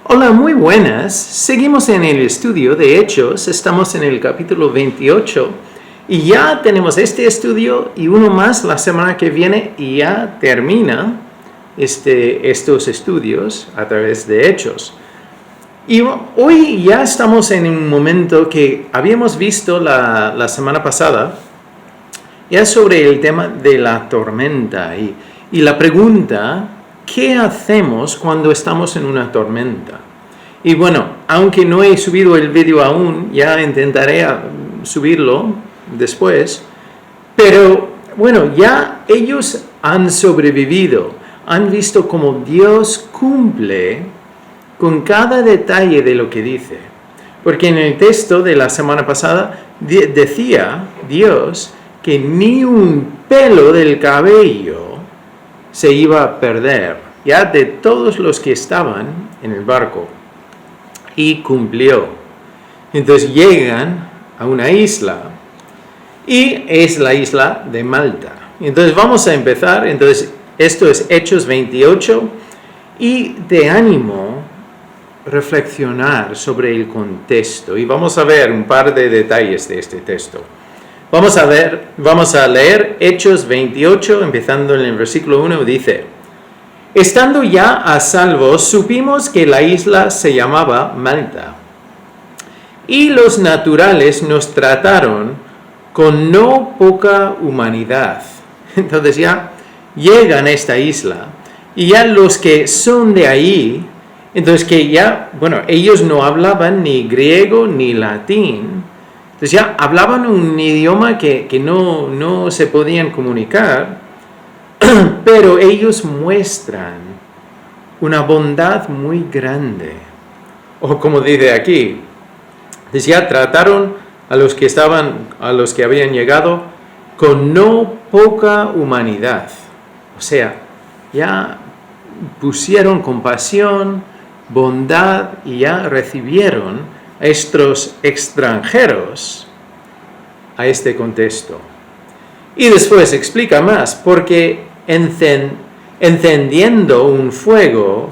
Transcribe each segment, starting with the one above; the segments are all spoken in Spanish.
Hola, muy buenas. Seguimos en el estudio de Hechos. Estamos en el capítulo 28 y ya tenemos este estudio y uno más la semana que viene y ya termina estos estudios a través de Hechos. Y hoy ya estamos en un momento que habíamos visto la semana pasada ya sobre el tema de la tormenta y la pregunta: ¿qué hacemos cuando estamos en una tormenta? Y bueno, aunque no he subido el vídeo aún, ya intentaré subirlo después. Pero bueno, ya ellos han sobrevivido, han visto cómo Dios cumple con cada detalle de lo que dice. Porque en el texto de la semana pasada decía Dios que ni un pelo del cabello se iba a perder, ya de todos los que estaban en el barco. Y cumplió. Entonces llegan a una isla y es la isla de Malta. Entonces vamos a empezar. Entonces esto es Hechos 28 y te animo a reflexionar sobre el contexto y vamos a ver un par de detalles de este texto. Vamos a leer Hechos 28, empezando en el versículo 1, dice: estando ya a salvo, supimos que la isla se llamaba Malta, y los naturales nos trataron con no poca humanidad. Entonces ya llegan a esta isla, y ya los que son de ahí, entonces que ya, bueno, ellos no hablaban ni griego ni latín. Entonces ya hablaban un idioma que no se podían comunicar, pero ellos muestran una bondad muy grande. O como dice aquí, ya trataron a los que habían llegado con no poca humanidad. O sea, ya pusieron compasión, bondad y ya recibieron a estos extranjeros a este contexto. Y después explica más, porque encendiendo un fuego,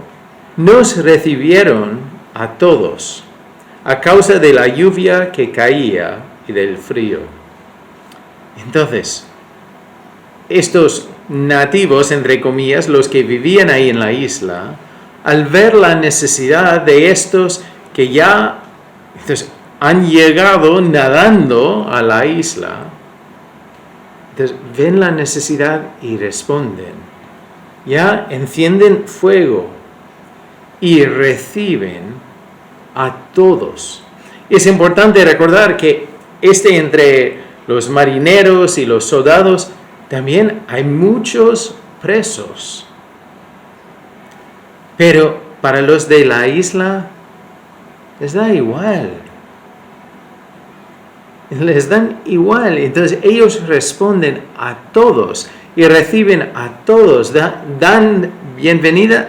nos recibieron a todos, a causa de la lluvia que caía y del frío. Entonces, estos nativos, entre comillas, los que vivían ahí en la isla, al ver la necesidad de estos que ya han llegado nadando a la isla, entonces ven la necesidad y responden. Ya encienden fuego y reciben a todos. Es importante recordar que entre los marineros y los soldados también hay muchos presos. Pero para los de la isla les da igual. Les dan igual. Entonces ellos responden a todos y reciben a todos. Dan bienvenida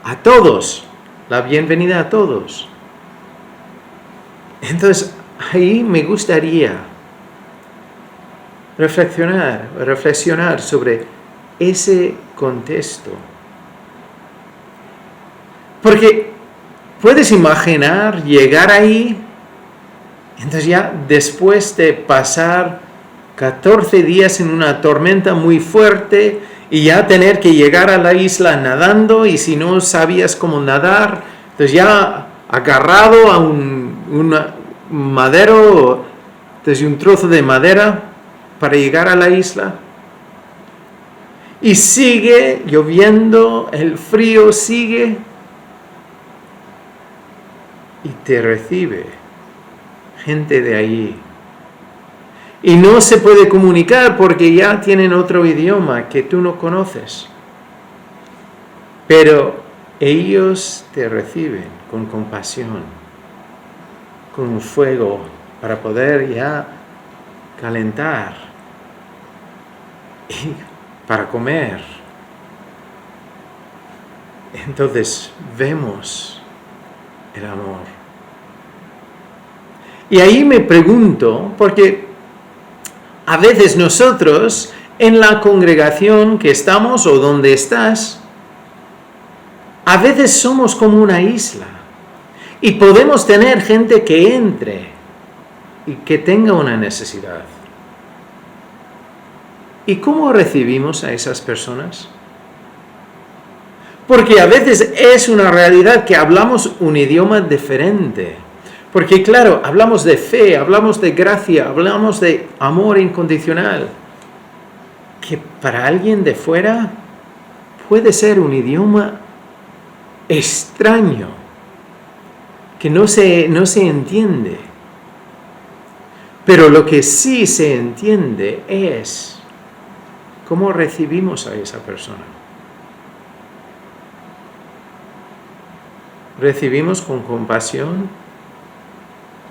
a todos. La bienvenida a todos. Entonces ahí me gustaría reflexionar sobre ese contexto. Porque puedes imaginar llegar ahí, entonces ya después de pasar 14 días en una tormenta muy fuerte y ya tener que llegar a la isla nadando, y si no sabías cómo nadar, entonces ya agarrado a un madero, entonces un trozo de madera para llegar a la isla. Y sigue lloviendo, el frío sigue. Y te recibe gente de allí. Y no se puede comunicar porque ya tienen otro idioma que tú no conoces. Pero ellos te reciben con compasión, con un fuego para poder ya calentar y para comer. Entonces vemos el amor. Y ahí me pregunto, porque a veces nosotros en la congregación que estamos o donde estás, a veces somos como una isla. Y podemos tener gente que entre y que tenga una necesidad. ¿Y cómo recibimos a esas personas? Porque a veces es una realidad que hablamos un idioma diferente. Porque claro, hablamos de fe, hablamos de gracia, hablamos de amor incondicional. Que para alguien de fuera puede ser un idioma extraño, que no se entiende. Pero lo que sí se entiende es cómo recibimos a esa persona. ¿Recibimos con compasión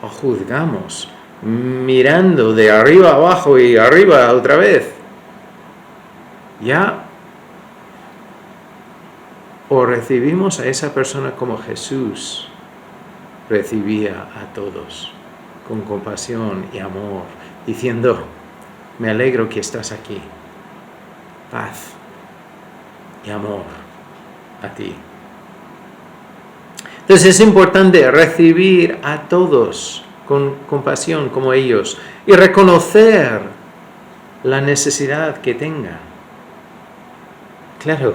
o juzgamos, mirando de arriba abajo y arriba otra vez? ¿Ya? ¿O recibimos a esa persona como Jesús recibía a todos, con compasión y amor, diciendo, me alegro que estás aquí, paz y amor a ti? Entonces es importante recibir a todos con compasión como ellos y reconocer la necesidad que tengan. Claro,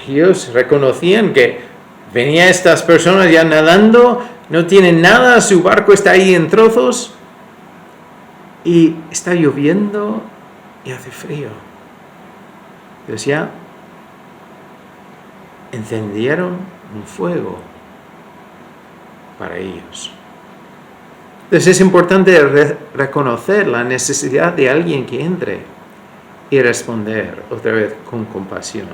ellos reconocían que venían estas personas ya nadando, no tienen nada, su barco está ahí en trozos y está lloviendo y hace frío. Entonces ya encendieron un fuego para ellos. Entonces es importante reconocer la necesidad de alguien que entre y responder otra vez con compasión.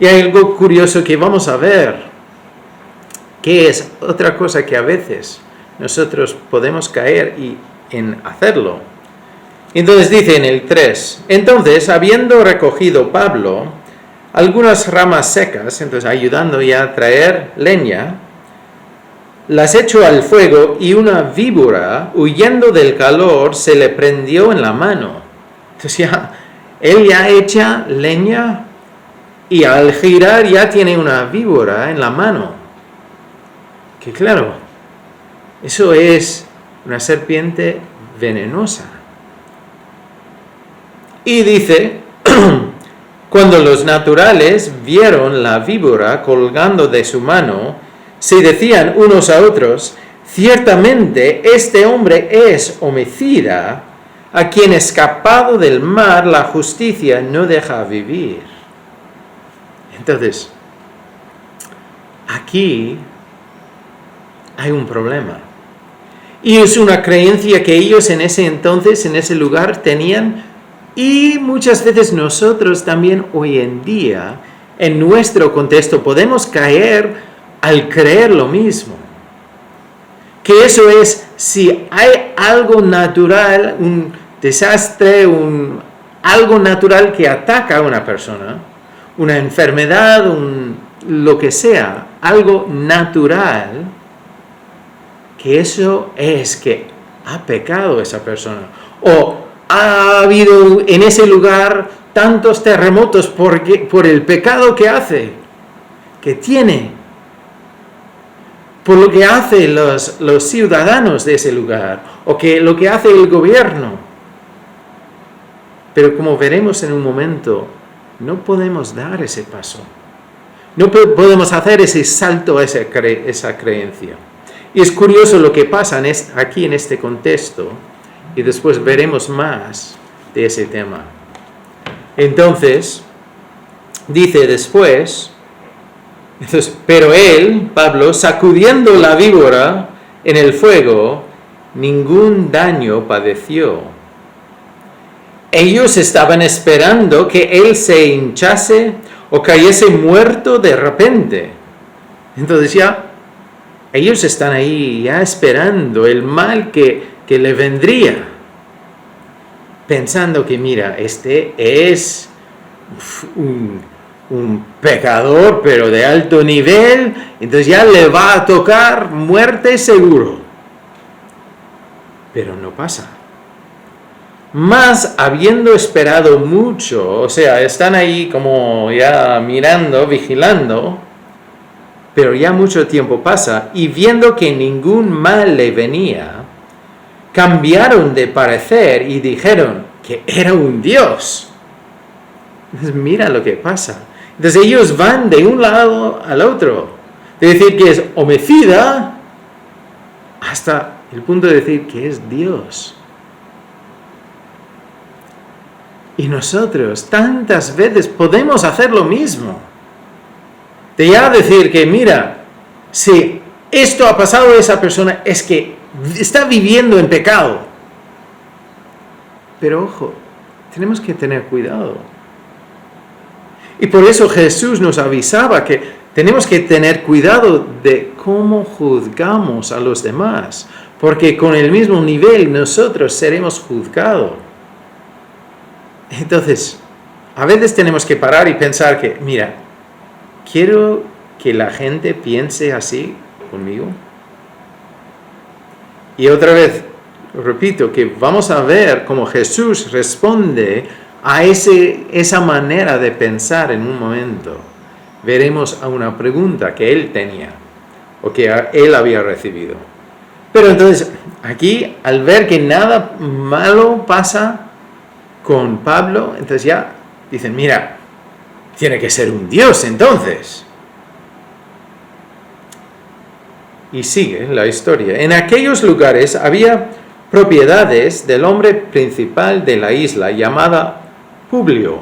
Y hay algo curioso que vamos a ver, que es otra cosa que a veces nosotros podemos caer en hacerlo. Entonces dice en el 3, entonces habiendo recogido Pablo algunas ramas secas, entonces ayudando ya a traer leña, las echó al fuego y una víbora, huyendo del calor, se le prendió en la mano. Entonces él ya echa leña y al girar ya tiene una víbora en la mano. Que claro, eso es una serpiente venenosa. Y dice, cuando los naturales vieron la víbora colgando de su mano, se decían unos a otros, ciertamente este hombre es homicida, a quien escapado del mar la justicia no deja vivir. Entonces, aquí hay un problema. Y es una creencia que ellos en ese entonces, en ese lugar, tenían, y muchas veces nosotros también hoy en día, en nuestro contexto, podemos caer al creer lo mismo. Que eso es, si hay algo natural, un desastre, algo natural que ataca a una persona, una enfermedad, lo que sea, algo natural, que eso es que ha pecado esa persona. O ha habido en ese lugar tantos terremotos por el pecado que hace, que tiene, por lo que hacen los ciudadanos de ese lugar, o lo que hace el gobierno. Pero como veremos en un momento, no podemos dar ese paso. No podemos hacer ese salto a esa creencia. Y es curioso lo que pasa aquí en este contexto, y después veremos más de ese tema. Entonces, dice después, pero él, Pablo, sacudiendo la víbora en el fuego, ningún daño padeció. Ellos estaban esperando que él se hinchase o cayese muerto de repente. Entonces ya, ellos están ahí ya esperando el mal que le vendría. Pensando que mira, este es un pecador, pero de alto nivel, entonces ya le va a tocar muerte seguro. Pero no pasa. Más habiendo esperado mucho, o sea, están ahí como ya mirando, vigilando, Pero ya mucho tiempo pasa y viendo que ningún mal le venía, cambiaron de parecer y dijeron que era un dios. Entonces, mira lo que pasa. Entonces ellos van de un lado al otro. De decir que es homicida hasta el punto de decir que es Dios. Y nosotros tantas veces podemos hacer lo mismo. De ya decir que, mira, si esto ha pasado a esa persona es que está viviendo en pecado. Pero ojo, tenemos que tener cuidado. Y por eso Jesús nos avisaba que tenemos que tener cuidado de cómo juzgamos a los demás, porque con el mismo nivel nosotros seremos juzgados. Entonces, a veces tenemos que parar y pensar que, mira, ¿quiero que la gente piense así conmigo? Y otra vez, repito, que vamos a ver cómo Jesús responde a esa manera de pensar en un momento. Veremos a una pregunta que él tenía o que él había recibido. Pero entonces, aquí, al ver que nada malo pasa con Pablo, entonces ya dicen, mira, tiene que ser un dios entonces. Y sigue la historia. En aquellos lugares había propiedades del hombre principal de la isla, llamada Publio,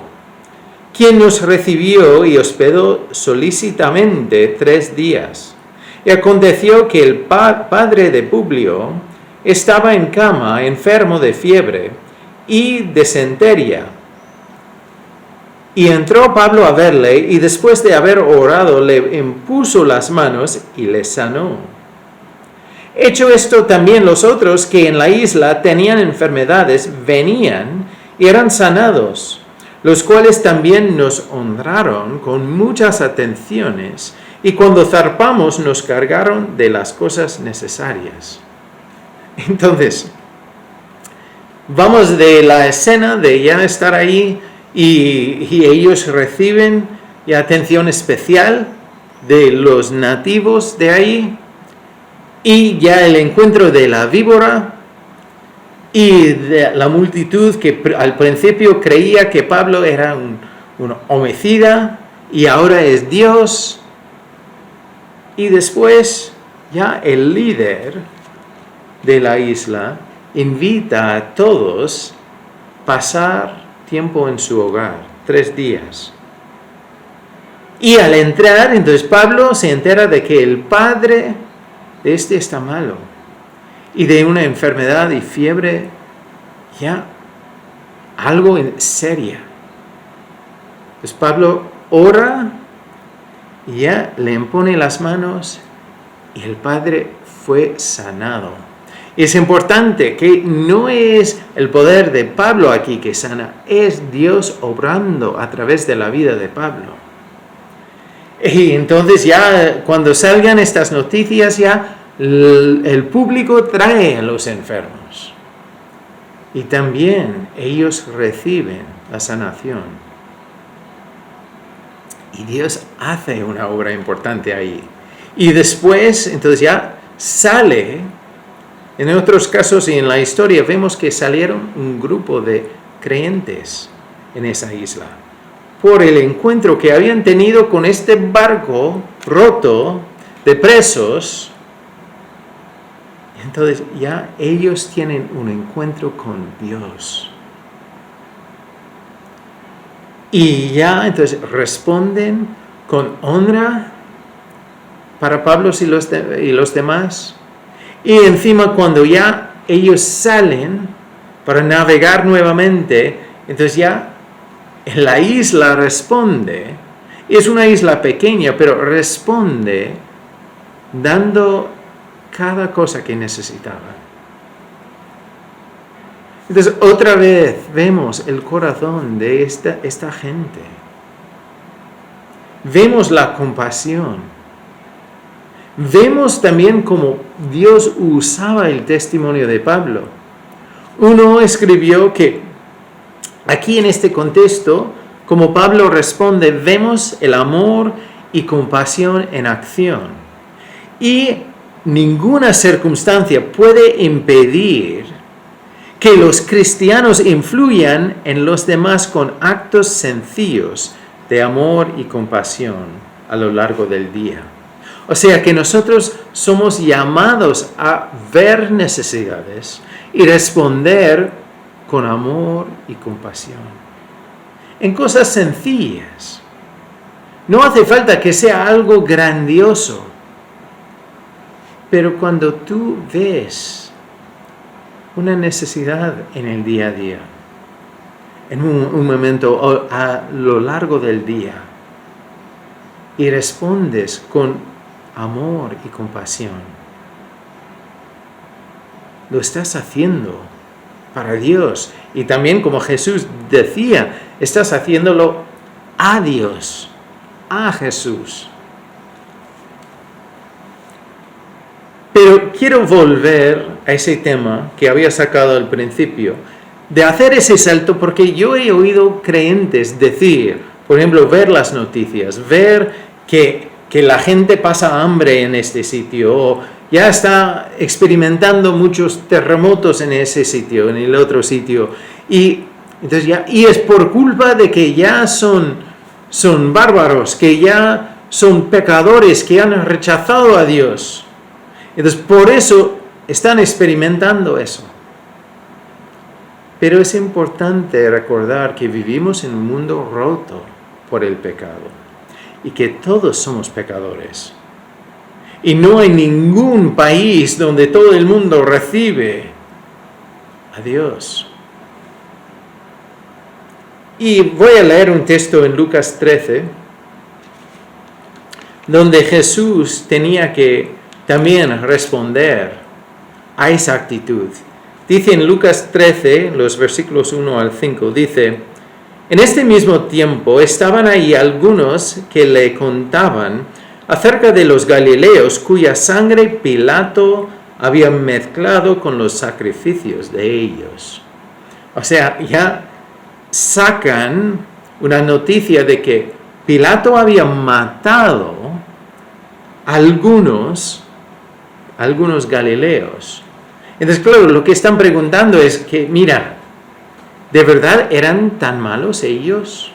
quien nos recibió y hospedó solícitamente 3 días. Y aconteció que el padre de Publio estaba en cama, enfermo de fiebre y desentería. Y entró Pablo a verle, y después de haber orado, le impuso las manos y le sanó. Hecho esto, también los otros que en la isla tenían enfermedades venían y eran sanados, los cuales también nos honraron con muchas atenciones, y cuando zarpamos nos cargaron de las cosas necesarias. Entonces, vamos de la escena de ya estar ahí y ellos reciben atención especial de los nativos de ahí, y ya el encuentro de la víbora y de la multitud que al principio creía que Pablo era un homicida y ahora es Dios. Y después ya el líder de la isla invita a todos a pasar tiempo en su hogar, 3 días. Y al entrar, entonces Pablo se entera de que el padre de este está malo y de una enfermedad y fiebre ya algo seria. Entonces Pablo ora y ya le impone las manos y el padre fue sanado. Y es importante que no es el poder de Pablo aquí que sana, es Dios obrando a través de la vida de Pablo. Y entonces ya cuando salgan estas noticias, ya el público trae a los enfermos. Y también ellos reciben la sanación. Y Dios hace una obra importante ahí. Y después, entonces ya sale, en otros casos y en la historia vemos que salieron un grupo de creyentes en esa isla, por el encuentro que habían tenido con este barco roto de presos. Entonces ya ellos tienen un encuentro con Dios. Y ya entonces responden con honra para Pablo y los demás. Y encima cuando ya ellos salen para navegar nuevamente, entonces ya la isla responde. Es una isla pequeña, pero responde dando cada cosa que necesitaban. Entonces otra vez vemos el corazón de esta gente. Vemos la compasión. Vemos también cómo Dios usaba el testimonio de Pablo. Uno escribió que aquí en este contexto, como Pablo responde, vemos el amor y compasión en acción. Y ninguna circunstancia puede impedir que los cristianos influyan en los demás con actos sencillos de amor y compasión a lo largo del día. O sea que nosotros somos llamados a ver necesidades y responder con amor y compasión. En cosas sencillas. No hace falta que sea algo grandioso. Pero cuando tú ves una necesidad en el día a día, en un momento a lo largo del día, y respondes con amor y compasión, lo estás haciendo para Dios. Y también, como Jesús decía, estás haciéndolo a Dios, a Jesús. Pero quiero volver a ese tema que había sacado al principio, de hacer ese salto, porque yo he oído creyentes decir, por ejemplo, ver las noticias, ver que la gente pasa hambre en este sitio, o ya está experimentando muchos terremotos en ese sitio, en el otro sitio, y es por culpa de que ya son bárbaros, que ya son pecadores, que han rechazado a Dios. Entonces, por eso están experimentando eso. Pero es importante recordar que vivimos en un mundo roto por el pecado y que todos somos pecadores. Y no hay ningún país donde todo el mundo recibe a Dios. Y voy a leer un texto en Lucas 13, donde Jesús tenía que también responder a esa actitud. Dice en Lucas 13, los versículos 1 al 5, dice: en este mismo tiempo estaban ahí algunos que le contaban acerca de los galileos cuya sangre Pilato había mezclado con los sacrificios de ellos. O sea, ya sacan una noticia de que Pilato había matado a algunos galileos. Entonces, claro, lo que están preguntando es que, mira, ¿de verdad eran tan malos ellos?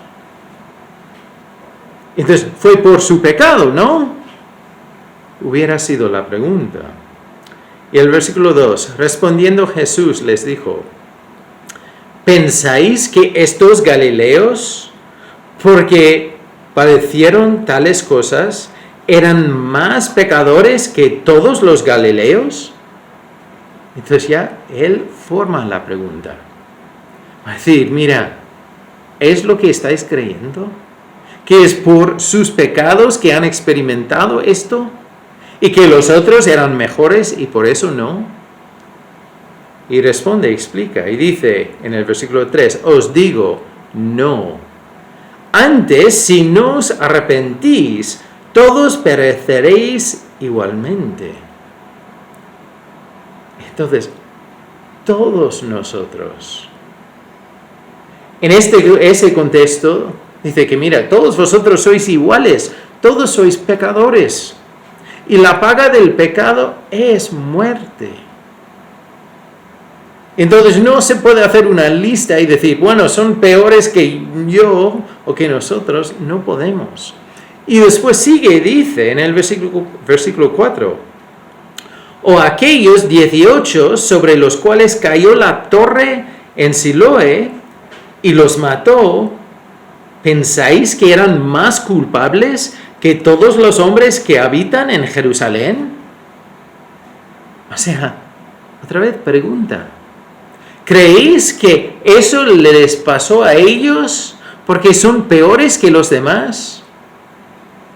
Entonces, fue por su pecado, ¿no? Hubiera sido la pregunta. Y el versículo 2, respondiendo Jesús les dijo: ¿pensáis que estos galileos, porque padecieron tales cosas, eran más pecadores que todos los galileos? Entonces ya él forma la pregunta. Va a decir, mira, ¿es lo que estáis creyendo? ¿Que es por sus pecados que han experimentado esto? ¿Y que los otros eran mejores y por eso no? Y responde, explica, y dice en el versículo 3, os digo, no. Antes, si no os arrepentís, todos pereceréis igualmente. Entonces, todos nosotros, en ese contexto, dice que mira, todos vosotros sois iguales, todos sois pecadores, y la paga del pecado es muerte. Entonces no se puede hacer una lista y decir, bueno, son peores que yo o que nosotros, no podemos. Y después sigue y dice en el versículo 4, o aquellos 18 sobre los cuales cayó la torre en Siloé y los mató, ¿pensáis que eran más culpables que todos los hombres que habitan en Jerusalén? O sea, otra vez pregunta, ¿creéis que eso les pasó a ellos porque son peores que los demás?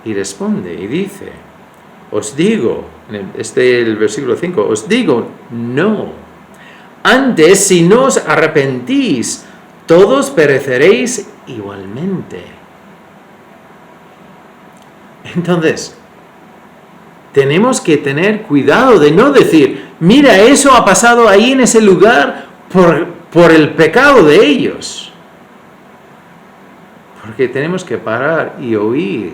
Y responde y dice, os digo, el versículo 5, os digo, no. Antes, si no os arrepentís, todos pereceréis igualmente. Entonces, tenemos que tener cuidado de no decir, mira, eso ha pasado ahí en ese lugar por el pecado de ellos. Porque tenemos que parar y oír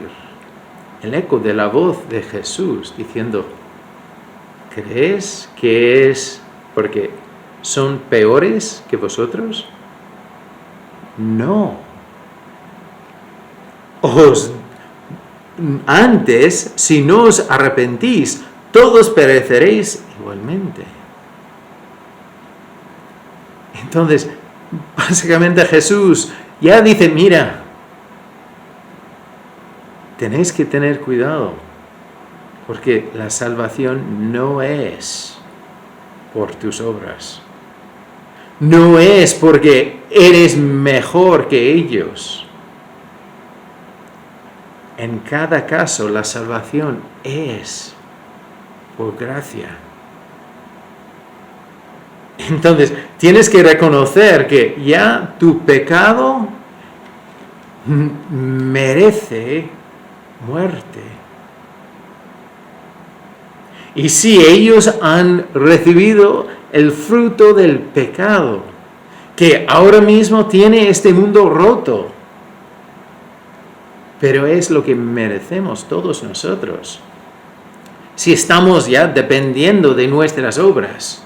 el eco de la voz de Jesús diciendo, ¿crees que es porque son peores que vosotros? No. Antes, si no os arrepentís, todos pereceréis igualmente. Entonces, básicamente Jesús ya dice, mira, tenéis que tener cuidado, porque la salvación no es por tus obras. No es porque eres mejor que ellos. En cada caso, la salvación es por gracia. Entonces, tienes que reconocer que ya tu pecado merece muerte. Y si ellos han recibido el fruto del pecado, que ahora mismo tiene este mundo roto, pero es lo que merecemos todos nosotros, si estamos ya dependiendo de nuestras obras.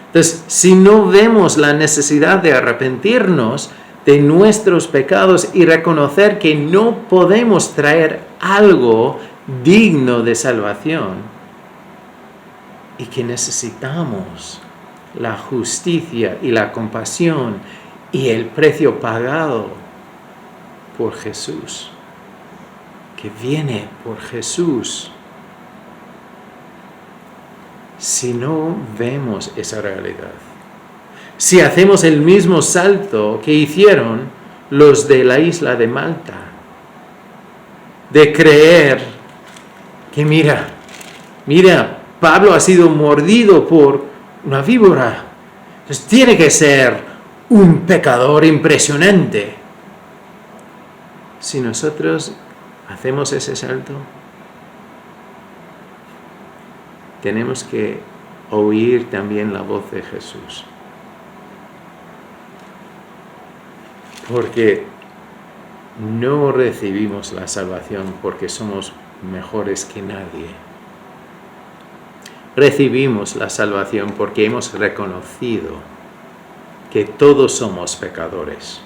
Entonces, si no vemos la necesidad de arrepentirnos de nuestros pecados y reconocer que no podemos traer algo digno de salvación y que necesitamos la justicia y la compasión y el precio pagado por Jesús, que viene por Jesús. Si no vemos esa realidad, si hacemos el mismo salto que hicieron los de la isla de Malta, de creer que mira, Pablo ha sido mordido por una víbora, entonces tiene que ser un pecador impresionante. Si nosotros hacemos ese salto, tenemos que oír también la voz de Jesús. Porque no recibimos la salvación porque somos mejores que nadie. Recibimos la salvación porque hemos reconocido que todos somos pecadores.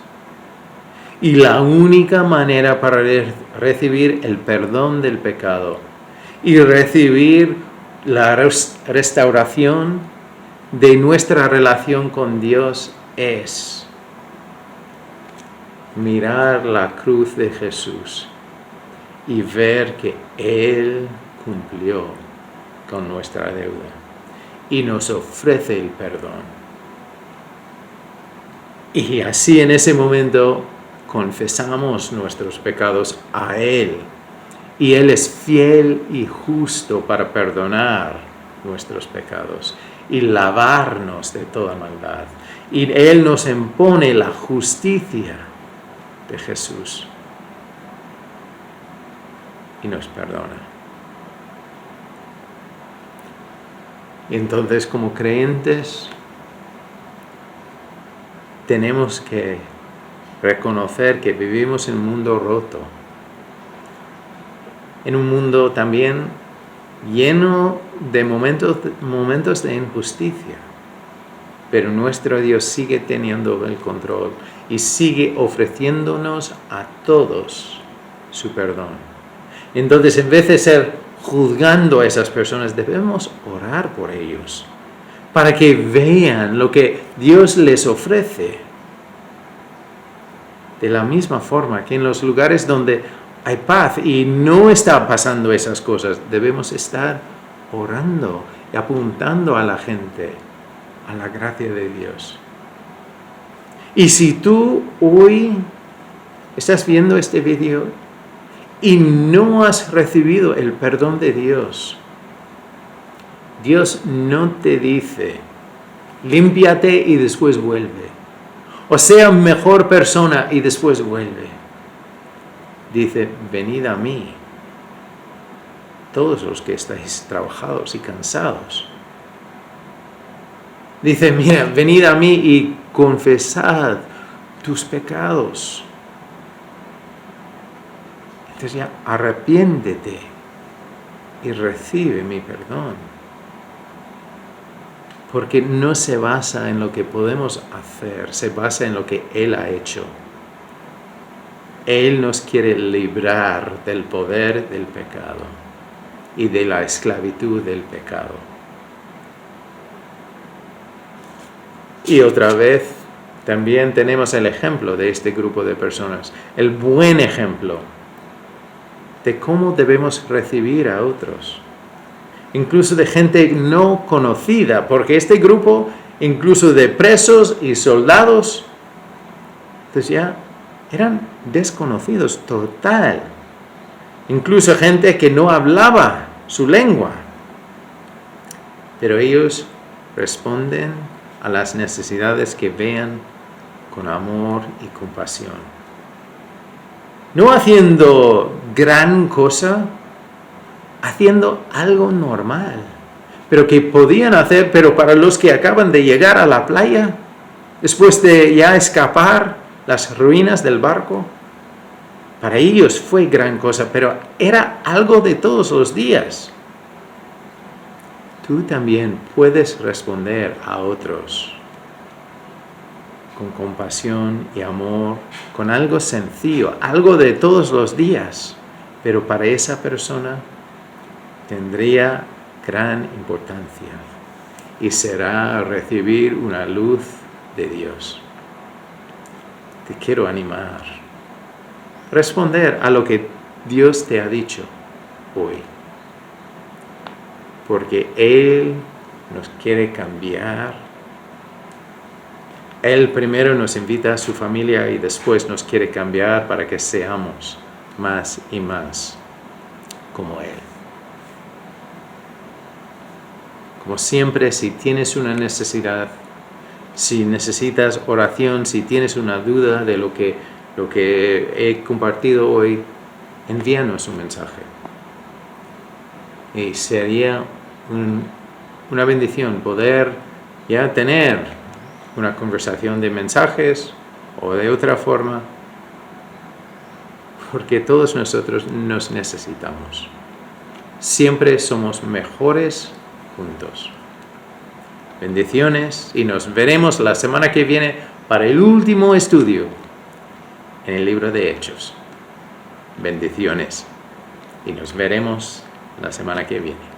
Y la única manera para recibir el perdón del pecado y recibir la restauración de nuestra relación con Dios es mirar la cruz de Jesús y ver que Él cumplió con nuestra deuda y nos ofrece el perdón. Y así en ese momento confesamos nuestros pecados a Él. Y Él es fiel y justo para perdonar nuestros pecados y lavarnos de toda maldad. Y Él nos impone la justicia de Jesús y nos perdona. Y entonces, como creyentes, tenemos que reconocer que vivimos en un mundo roto, en un mundo también lleno de momentos de injusticia. Pero nuestro Dios sigue teniendo el control y sigue ofreciéndonos a todos su perdón. Entonces, en vez de ser juzgando a esas personas, debemos orar por ellos para que vean lo que Dios les ofrece. De la misma forma que en los lugares donde hay paz y no está pasando esas cosas, debemos estar orando y apuntando a la gente a la gracia de Dios. Y si tú hoy estás viendo este video y no has recibido el perdón de Dios, Dios no te dice, límpiate y después vuelve, o sea mejor persona y después vuelve. Dice, venid a mí, todos los que estáis trabajados y cansados. Dice, mira, venid a mí y confesad tus pecados. Entonces ya arrepiéntete y recibe mi perdón. Porque no se basa en lo que podemos hacer, se basa en lo que Él ha hecho. Él nos quiere librar del poder del pecado y de la esclavitud del pecado. Y otra vez, también tenemos el ejemplo de este grupo de personas, el buen ejemplo de cómo debemos recibir a otros, incluso de gente no conocida, porque este grupo, incluso de presos y soldados, pues ya eran desconocidos total, incluso gente que no hablaba su lengua, pero ellos responden a las necesidades que vean con amor y compasión. No haciendo gran cosa, haciendo algo normal, pero que podían hacer, pero para los que acaban de llegar a la playa, después de ya escapar las ruinas del barco, para ellos fue gran cosa, pero era algo de todos los días. Tú también puedes responder a otros con compasión y amor, con algo sencillo, algo de todos los días, pero para esa persona tendría gran importancia y será recibir una luz de Dios. Te quiero animar, responder a lo que Dios te ha dicho hoy, porque Él nos quiere cambiar. Él primero nos invita a su familia y después nos quiere cambiar para que seamos más y más como Él. Como siempre, si tienes una necesidad, si necesitas oración, si tienes una duda de lo que he compartido hoy, envíanos un mensaje. Y sería una bendición poder ya tener una conversación de mensajes o de otra forma, porque todos nosotros nos necesitamos. Siempre somos mejores juntos. Bendiciones y nos veremos la semana que viene para el último estudio en el libro de Hechos. Bendiciones y nos veremos la semana que viene.